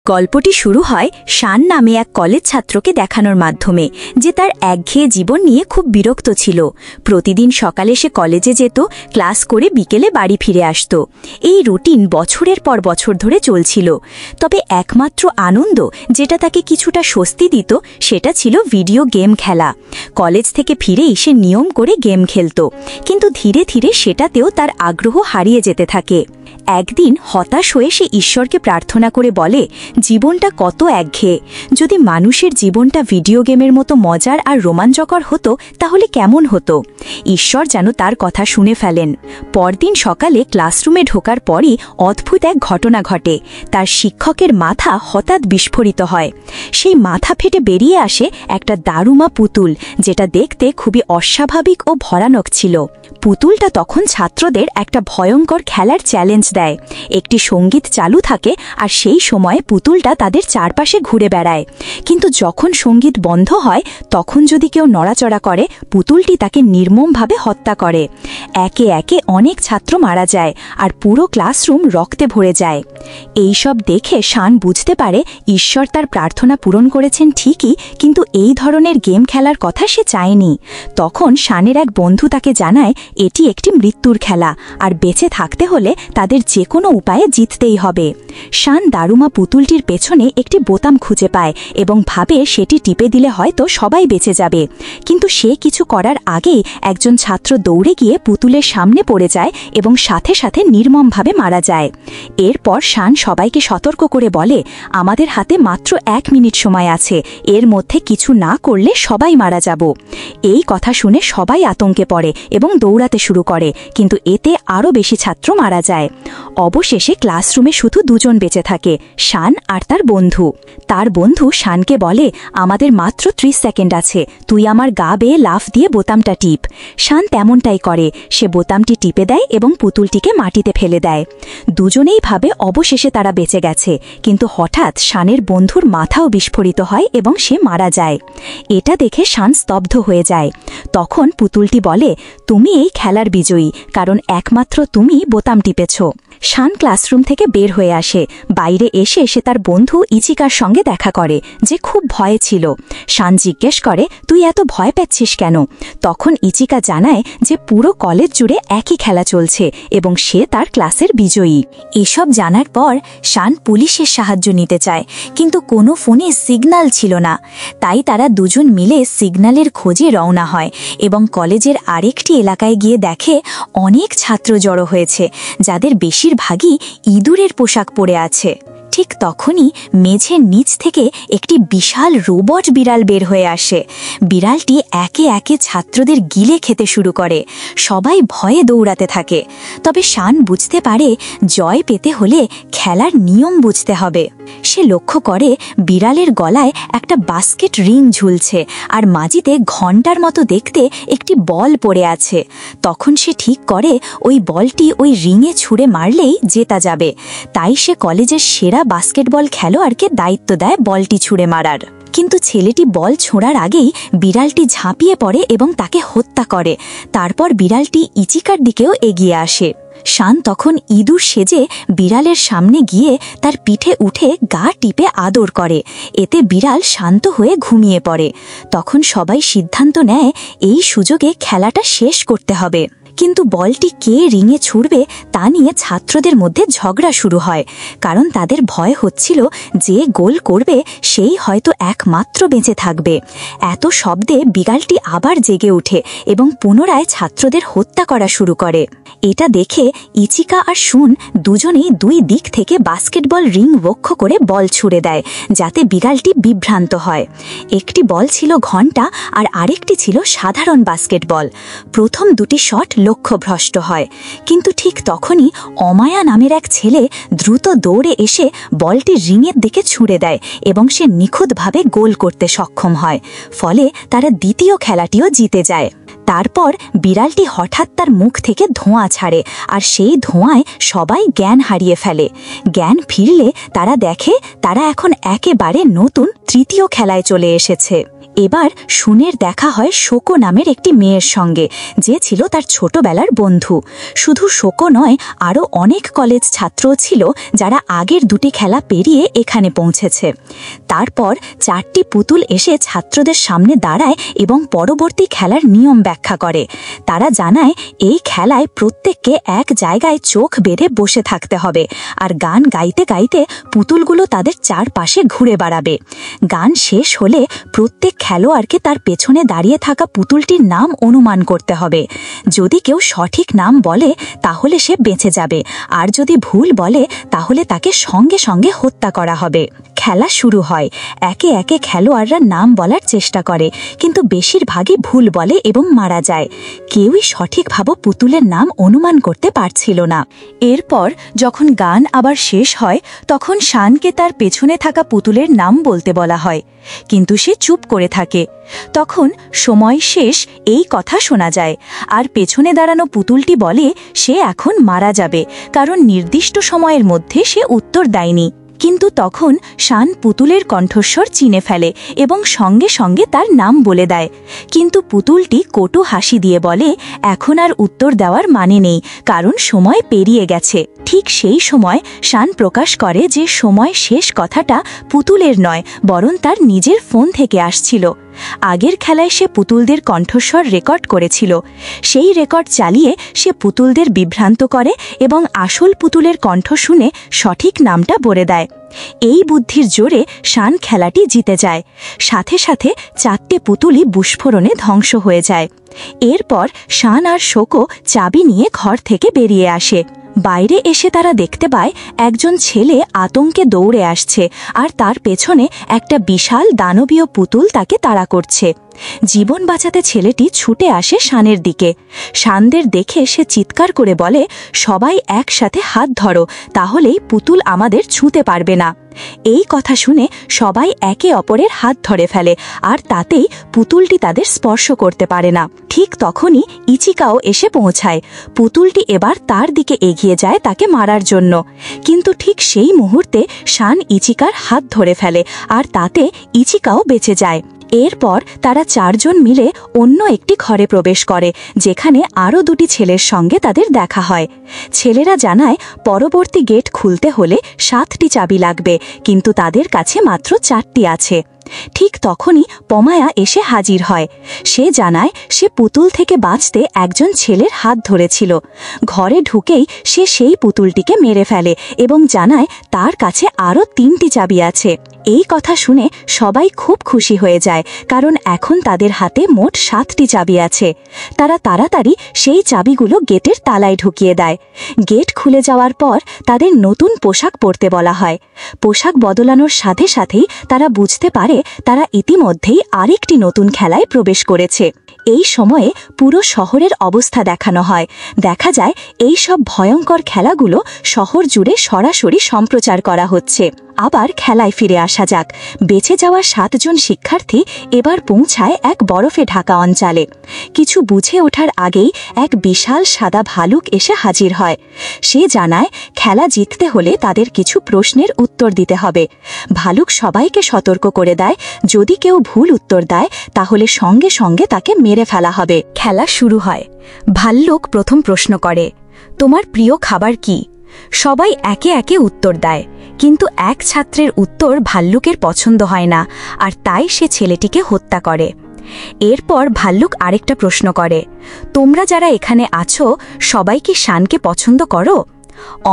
গল্পটি শুরু হয় শান নামে এক কলেজ ছাত্রকে দেখানোর মাধ্যমে যে তার একঘেয়ে জীবন নিয়ে খুব বিরক্ত ছিল। প্রতিদিন সকালে সে কলেজে যেত, ক্লাস করে বিকেলে বাড়ি ফিরে আসত। এই রুটিন বছরের পর বছর ধরে চলছিল। তবে একমাত্র আনন্দ যেটা তাকে কিছুটা স্বস্তি দিত সেটা ছিল ভিডিও গেম খেলা। কলেজ থেকে ফিরেই সে নিয়ম করে গেম খেলত, কিন্তু ধীরে ধীরে সেটাতেও তার আগ্রহ হারিয়ে যেতে থাকে। একদিন হতাশ হয়ে সে ঈশ্বরকে প্রার্থনা করে বলে, জীবনটা কত একঘেয়ে, যদি মানুষের জীবনটা ভিডিও গেমের মতো মজার আর রোমাঞ্চকর হতো তাহলে কেমন হতো। ঈশ্বর যেন তার কথা শুনে ফেলেন। পরদিন সকালে ক্লাসরুমে ঢোকার পরই অদ্ভুত এক ঘটনা ঘটে। তার শিক্ষকের মাথা হঠাৎ বিস্ফোরিত হয়। সেই মাথা ফেটে বেরিয়ে আসে একটা দারুমা পুতুল, যেটা দেখতে খুবই অস্বাভাবিক ও ভয়ানক ছিল। পুতুলটা তখন ছাত্রদের একটা ভয়ঙ্কর খেলার চ্যালেঞ্জ দেয়। একটি সঙ্গীত চালু থাকে আর সেই সময়ে পুতুলটা তাদের চারপাশে ঘুরে বেড়ায়। কিন্তু যখন সঙ্গীত বন্ধ হয় তখন যদি কেউ নড়াচড়া করে, পুতুলটি তাকে নির্মমভাবে হত্যা করে। একে একে অনেক ছাত্র মারা যায় আর পুরো ক্লাসরুম রক্তে ভরে যায়। এই সব দেখে শান বুঝতে পারে ঈশ্বর তার প্রার্থনা পূরণ করেছেন ঠিকই, কিন্তু এই ধরনের গেম খেলার কথা সে চায়নি। তখন শানের এক বন্ধু তাকে জানায় এটি একটি মৃত্যুর খেলা, আর বেঁচে থাকতে হলে তাদের যে কোনো উপায়ে জিততেই হবে। শান দারুমা পুতুলটির পেছনে একটি বোতাম খুঁজে পায় এবং ভাবে সেটি টিপে দিলে হয়তো সবাই বেঁচে যাবে। কিন্তু সে কিছু করার আগেই একজন ছাত্র দৌড়ে গিয়ে পুতুলের সামনে পড়ে যায় এবং সাথে সাথে নির্মমভাবে মারা যায়। এরপর শান সবাইকে সতর্ক করে বলে, আমাদের হাতে মাত্র 1 মিনিট সময় আছে, এর মধ্যে কিছু না করলে সবাই মারা যাব। এই কথা শুনে সবাই আতঙ্কে পড়ে এবং দৌড়াতে শুরু করে, কিন্তু এতে আরও বেশি ছাত্র মারা যায়। অবশেষে ক্লাসরুমে শুধু দুজন বেঁচে থাকে, শান আর তার বন্ধু। তার বন্ধু শানকে বলে, আমাদের মাত্র 30 সেকেন্ড আছে, তুই আমার গা বেয়ে লাফ দিয়ে বোতামটা টিপ। শান তেমনটাই করে। সে বোতামটি টিপে দেয় এবং পুতুলটিকে মাটিতে ফেলে দেয়। দুজনেই ভাবে অবশেষে তারা বেঁচে গেছে, কিন্তু হঠাৎ শানের বন্ধুর মাথাও বিস্ফোরিত হয় এবং সে মারা যায়। এটা দেখে শান স্তব্ধ হয়ে যায়। তখন পুতুলটি বলে, তুমি এই খেলার বিজয়ী, কারণ একমাত্র তুমি বোতাম টিপেছ। শান ক্লাসরুম থেকে বের হয়ে আসে। বাইরে এসে সে তার বন্ধু ইচিকার সঙ্গে দেখা করে, যে খুব ভয়ে ছিল। শান জিজ্ঞেস করে, তুই এত ভয় পাচ্ছিস কেন? তখন ইচিকা জানায় যে পুরো কলেজ জুড়ে একই খেলা চলছে এবং সে তার ক্লাসের বিজয়ী। এসব জানার পর শান পুলিশের সাহায্য নিতে চায়, কিন্তু কোনো ফোনে সিগন্যাল ছিল না। তাই তারা দুজন মিলে সিগন্যালের খোঁজে রওনা হয় এবং কলেজের আরেকটি এলাকায় গিয়ে দেখে অনেক ছাত্র জড়ো হয়েছে, যাদের বেশিরভাগই ইঁদুরের পোশাক পরে আছে। ঠিক তখনই মেঝের নিচ থেকে একটি বিশাল রোবট বিড়াল বের হয়ে আসে। বিড়ালটি একে একে ছাত্রদের গিলে খেতে শুরু করে। সবাই ভয়ে দৌড়াতে থাকে। তবে শান বুঝতে পারে জয় পেতে হলে খেলার নিয়ম বুঝতে হবে। সে লক্ষ্য করে বিড়ালের গলায় একটা বাস্কেট রিং ঝুলছে আর মাঝিতে ঘণ্টার মতো দেখতে একটি বল পড়ে আছে। তখন সে ঠিক করে ওই বলটি ওই রিংয়ে ছুঁড়ে মারলেই জেতা যাবে। তাই সে কলেজের সেরা বাস্কেটবল খেলোয়াড়কে দায়িত্ব দেয় বলটি ছুঁড়ে মারার। কিন্তু ছেলেটি বল ছোঁড়ার আগেই বিড়ালটি ঝাঁপিয়ে পড়ে এবং তাকে হত্যা করে। তারপর বিড়ালটি ইচিকার দিকেও এগিয়ে আসে। শান তখন ইঁদুর সেজে বিড়ালের সামনে গিয়ে তার পিঠে উঠে গা টিপে আদর করে। এতে বিড়াল শান্ত হয়ে ঘুমিয়ে পড়ে। তখন সবাই সিদ্ধান্ত নেয় এই সুযোগে খেলাটা শেষ করতে হবে। কিন্তু বলটি কে রিংয়ে ছুড়বে তা নিয়ে ছাত্রদের মধ্যে ঝগড়া শুরু হয়, কারণ তাদের ভয় হচ্ছিল যে গোল করবে সেই হয়তো একমাত্র বেঁচে থাকবে। এত শব্দে বিড়ালটি আবার জেগে ওঠে এবং পুনরায় ছাত্রদের হত্যা করা শুরু করে। এটা দেখে ইচিকা আর শুন দুজনেই দুই দিক থেকে বাস্কেটবল রিং লক্ষ্য করে বল ছুড়ে দেয়, যাতে বিড়ালটি বিভ্রান্ত হয়। একটি বল ছিল ঘণ্টা আর আরেকটি ছিল সাধারণ বাস্কেটবল। প্রথম দুটি শট লক্ষ্যভ্রষ্ট হয়, কিন্তু ঠিক তখনই অমায়া নামের এক ছেলে দ্রুত দৌড়ে এসে বলটি রিংয়ের দিকে ছুঁড়ে দেয় এবং সে নিখুঁতভাবে গোল করতে সক্ষম হয়। ফলে তারা দ্বিতীয় খেলাটিও জিতে যায়। তারপর বিড়ালটি হঠাৎ তার মুখ থেকে ধোঁয়া ছাড়ে, আর সেই ধোঁয়ায় সবাই জ্ঞান হারিয়ে ফেলে। জ্ঞান ফিরলে তারা দেখে তারা এখন একেবারে নতুন তৃতীয় খেলায় চলে এসেছে। এবার শুনের দেখা হয় শোকো নামের একটি মেয়ের সঙ্গে, যে ছিল তার ছোটবেলার বন্ধু। শুধু শোকো নয়, আরও অনেক কলেজ ছাত্রও ছিল যারা আগের দুটি খেলা পেরিয়ে এখানে পৌঁছেছে। তারপর 4টি পুতুল এসে ছাত্রদের সামনে দাঁড়ায় এবং পরবর্তী খেলার নিয়ম ব্যাখ্যা করে। তারা জানায় এই খেলায় প্রত্যেককে এক জায়গায় চোখ বেঁধে বসে থাকতে হবে, আর গান গাইতে গাইতে পুতুলগুলো তাদের চারপাশে ঘুরে বেড়াবে। গান শেষ হলে প্রত্যেক খেলোয়াড়কে তার পেছনে দাঁড়িয়ে থাকা পুতুলটির নাম অনুমান করতে হবে। যদি কেউ সঠিক নাম বলে তাহলে সে বেঁচে যাবে, আর যদি ভুল বলে তাহলে তাকে সঙ্গে সঙ্গে হত্যা করা হবে। খেলা শুরু হয়। একে একে খেলোয়াড়রা নাম বলার চেষ্টা করে, কিন্তু বেশিরভাগই ভুল বলে এবং মারা যায়। কেউই সঠিকভাবে পুতুলের নাম অনুমান করতে পারছিল না। এরপর যখন গান আবার শেষ হয়, তখন শানকে তার পেছনে থাকা পুতুলের নাম বলতে বলা হয়, কিন্তু সে চুপ করে থাকে। তখন সময় শেষ এই কথা শোনা যায়, আর পেছনে দাঁড়ানো পুতুলটি বলে সে এখন মারা যাবে, কারণ নির্দিষ্ট সময়ের মধ্যে সে উত্তর দেয়নি। কিন্তু তখন শান পুতুলের কণ্ঠস্বর চিনে ফেলে এবং সঙ্গে সঙ্গে তার নাম বলে দেয়। কিন্তু পুতুলটি কটু হাসি দিয়ে বলে এখন আর উত্তর দেওয়ার মানে নেই, কারণ সময় পেরিয়ে গেছে। ঠিক সেই সময় শান প্রকাশ করে যে সময় শেষ কথাটা পুতুলের নয়, বরং তার নিজের ফোন থেকে আসছিল। আগের খেলায় সে পুতুলদের কণ্ঠস্বর রেকর্ড করেছিল। সেই রেকর্ড চালিয়ে সে পুতুলদের বিভ্রান্ত করে এবং আসল পুতুলের কণ্ঠ শুনে সঠিক নামটা বলে দেয়। এই বুদ্ধির জোরে শান খেলাটি জিতে যায়। সাথে সাথে 4টে পুতুলই বিস্ফোরণে ধ্বংস হয়ে যায়। এরপর শান আর শোকো চাবি নিয়ে ঘর থেকে বেরিয়ে আসে। বাইরে এসে তারা দেখতে পায় একজন ছেলে আতঙ্কে দৌড়ে আসছে, আর তার পেছনে একটা বিশাল দানবীয় পুতুল তাকে তাড়া করছে। জীবন বাঁচাতে ছেলেটি ছুটে আসে শানের দিকে। শানদের দেখে সে চিৎকার করে বলে সবাই একসাথে হাত ধরো, তাহলেই পুতুল আমাদের ছুঁতে পারবে না। এই কথা শুনে সবাই একে অপরের হাত ধরে ফেলে, আর তাতেই পুতুলটি তাদের স্পর্শ করতে পারে না। ঠিক তখনই ইচিকাও এসে পৌঁছায়। পুতুলটি এবার তার দিকে এগিয়ে যায় তাকে মারার জন্য, কিন্তু ঠিক সেই মুহূর্তে শান ইচিকার হাত ধরে ফেলে, আর তাতে ইচিকাও বেঁচে যায়। এরপর তারা 4 জন মিলে অন্য একটি ঘরে প্রবেশ করে, যেখানে আরও 2টি ছেলের সঙ্গে তাদের দেখা হয়। ছেলেরা জানায় পরবর্তী গেট খুলতে হলে 7টি চাবি লাগবে, কিন্তু তাদের কাছে মাত্র 4টি আছে। ঠিক তখনই পমায়া এসে হাজির হয়। সে জানায় সে পুতুল থেকে বাঁচতে একজন ছেলের হাত ধরেছিল। ঘরে ঢুকেই সে সেই পুতুলটিকে মেরে ফেলে এবং জানায় তার কাছে আরও 3টি চাবি আছে। এই কথা শুনে সবাই খুব খুশি হয়ে যায়, কারণ এখন তাদের হাতে মোট 7টি চাবি আছে। তারা তাড়াতাড়ি সেই চাবিগুলো গেটের তালায় ঢুকিয়ে দেয়। গেট খুলে যাওয়ার পর তাদের নতুন পোশাক পরতে বলা হয়। পোশাক বদলানোর সাথে সাথেই তারা বুঝতে পারে তারা ইতিমধ্যেই আরেকটি নতুন খেলায় প্রবেশ করেছে। এই সময়ে পুরো শহরের অবস্থা দেখানো হয়। দেখা যায় এই সব ভয়ঙ্কর খেলাগুলো শহর জুড়ে সরাসরি সম্প্রচার করা হচ্ছে। আবার খেলায় ফিরে আসা যাক। বেঁচে যাওয়া 7 জন শিক্ষার্থী এবার পৌঁছায় এক বরফে ঢাকা অঞ্চলে। কিছু বুঝে ওঠার আগেই এক বিশাল সাদা ভালুক এসে হাজির হয়। সে জানায় খেলা জিততে হলে তাদের কিছু প্রশ্নের উত্তর দিতে হবে। ভালুক সবাইকে সতর্ক করে দেয় যদি কেউ ভুল উত্তর দেয় তাহলে সঙ্গে সঙ্গে তাকে মেরে ফেলা হবে। খেলা শুরু হয়। ভাল্লুক প্রথম প্রশ্ন করে, তোমার প্রিয় খাবার কি? সবাই একে একে উত্তর দেয়, কিন্তু এক ছাত্রের উত্তর ভাল্লুকের পছন্দ হয় না, আর তাই সে ছেলেটিকে হত্যা করে। এরপর ভাল্লুক আরেকটা প্রশ্ন করে, তোমরা যারা এখানে আছো সবাই কি শানকে পছন্দ করো?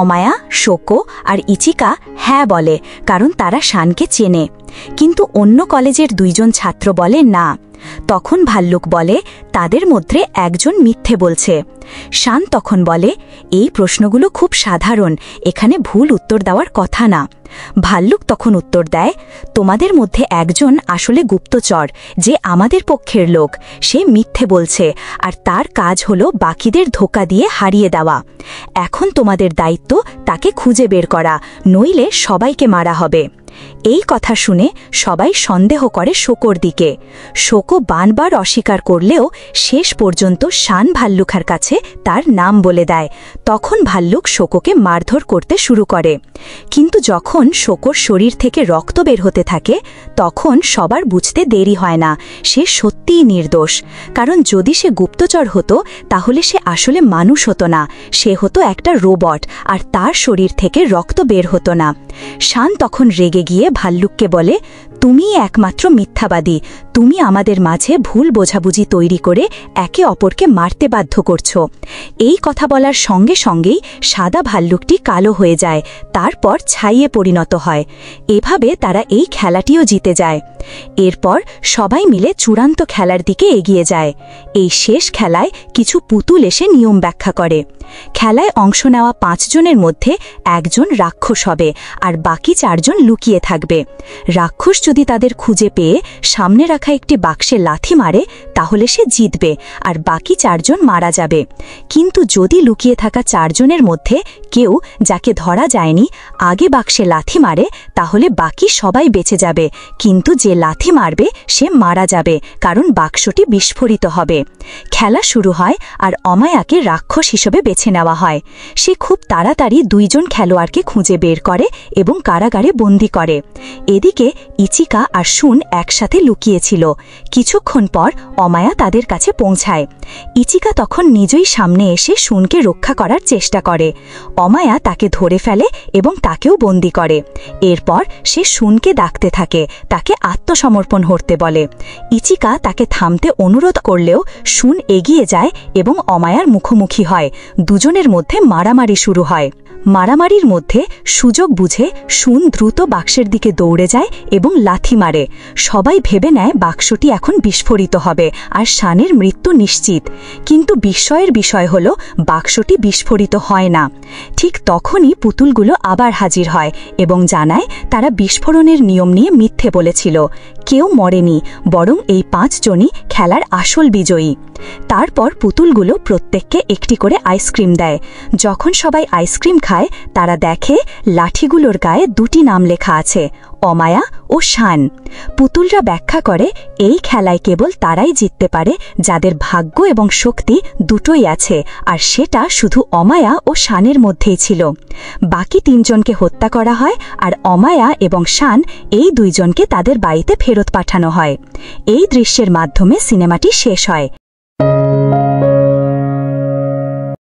অমায়া, শোকো আর ইচিকা হ্যাঁ বলে, কারণ তারা শানকে চেনে। কিন্তু অন্য কলেজের 2 জন ছাত্র বলে না। তখন ভাল্লুক বলে তাদের মধ্যে একজন মিথ্যে বলছে। শান তখন বলে এই প্রশ্নগুলো খুব সাধারণ, এখানে ভুল উত্তর দেওয়ার কথা না। ভাল্লুক তখন উত্তর দেয়, তোমাদের মধ্যে একজন আসলে গুপ্তচর, যে আমাদের পক্ষের লোক। সে মিথ্যে বলছে, আর তার কাজ হলো বাকিদের ধোঁকা দিয়ে হারিয়ে দেওয়া। এখন তোমাদের দায়িত্ব তাকে খুঁজে বের করা, নইলে সবাইকে মারা হবে। এই কথা শুনে সবাই সন্দেহ করে শোকর দিকে। শোকো বারবার অস্বীকার করলেও শেষ পর্যন্ত শান ভাল্লুকের কাছে তার নাম বলে দেয়। তখন ভাল্লুক শোকোকে মারধর করতে শুরু করে। কিন্তু যখন শোকোর শরীর থেকে রক্ত বের হতে থাকে, তখন সবার বুঝতে দেরি হয় না সে সত্যিই নির্দোষ। কারণ যদি সে গুপ্তচর হতো, তাহলে সে আসলে মানুষ হতো না, সে হতো একটা রোবট, আর তার শরীর থেকে রক্ত বের হতো না। শান তখন রেগে গিয়ে ভাল্লুককে বলে, তুমিই একমাত্র মিথ্যাবাদী। তুমি আমাদের মাঝে ভুল বোঝাবুঝি তৈরি করে একে অপরকে মারতে বাধ্য করছো। এই কথা বলার সঙ্গে সঙ্গেই সাদা ভাল্লুকটি কালো হয়ে যায়, তারপর ছাইয়ে পরিণত হয়। এভাবে তারা এই খেলাটিও জিতে যায়। এরপর সবাই মিলে চূড়ান্ত খেলার দিকে এগিয়ে যায়। এই শেষ খেলায় কিছু পুতুল এসে নিয়ম ব্যাখ্যা করে। খেলায় অংশ নেওয়া 5 জনের মধ্যে একজন রাক্ষস হবে, আর বাকি 4 জন লুকিয়ে থাকবে। রাক্ষস যদি তাদের খুঁজে পেয়ে সামনে রাখা একটি বাক্সে লাথি মারে, তাহলে সে জিতবে, আর বাকি 4 জন মারা যাবে। কিন্তু যদি লুকিয়ে থাকা 4 জনের মধ্যে কেউ, যাকে ধরা যায়নি, আগে বাক্সে লাথি মারে, তাহলে বাকি সবাই বেঁচে যাবে, কিন্তু যে লাথি মারবে সে মারা যাবে, কারণ বাক্সটি বিস্ফোরিত হবে। খেলা শুরু হয়, আর অমায়াকে রাক্ষস হিসেবে বেছে নেওয়া হয়। সে খুব তাড়াতাড়ি 2 জন খেলোয়াড়কে খুঁজে বের করে এবং কারাগারে বন্দী করে। এদিকে ইচিকা আর শুন একসাথে লুকিয়েছিল। কিছুক্ষণ পর অমায়া তাদের কাছে পৌঁছায়। ইচিকা তখন নিজেই সামনে এসে শুনকে রক্ষা করার চেষ্টা করে। অমায়া তাকে ধরে ফেলে এবং তাকেও বন্দী করে। এরপর সে শুনকে ডাকতে থাকে, তাকে আত্মসমর্পণ করতে বলে। ইচিকা তাকে থামতে অনুরোধ করলেও শুন এগিয়ে যায় এবং অমায়ার মুখোমুখি হয়। দুজনের মধ্যে মারামারি শুরু হয়। মারামারির মধ্যে সুযোগ বুঝে শুন দ্রুত বাক্সের দিকে দৌড়ে যায় এবং লাথি মারে। সবাই ভেবে নেয় বাক্সটি এখন বিস্ফোরিত হবে আর শানের মৃত্যু নিশ্চিত। কিন্তু বিস্ময়ের বিষয় হল বাক্সটি বিস্ফোরিত হয় না। ঠিক তখনই পুতুলগুলো আবার হাজির হয় এবং জানায় তারা বিস্ফোরণের নিয়ম নিয়ে মিথ্যে বলেছিল। কেউ মরেনি, বরং এই 5 জনই খেলার আসল বিজয়ী। তারপর পুতুলগুলো প্রত্যেককে একটি করে আইসক্রিম দেয়। যখন সবাই আইসক্রিম খায়, তারা দেখে লাঠিগুলোর গায়ে 2টি নাম লেখা আছে, অমায়া ও শান। পুতুলরা ব্যাখ্যা করে এই খেলায় কেবল তারাই জিততে পারে যাদের ভাগ্য এবং শক্তি দুটোই আছে, আর সেটা শুধু অমায়া ও শানের মধ্যেই ছিল। বাকি 3 জনকে হত্যা করা হয়, আর অমায়া এবং শান এই 2 জনকে তাদের বাড়িতে ফেরত পাঠানো হয়। এই দৃশ্যের মাধ্যমে সিনেমাটি শেষ হয়।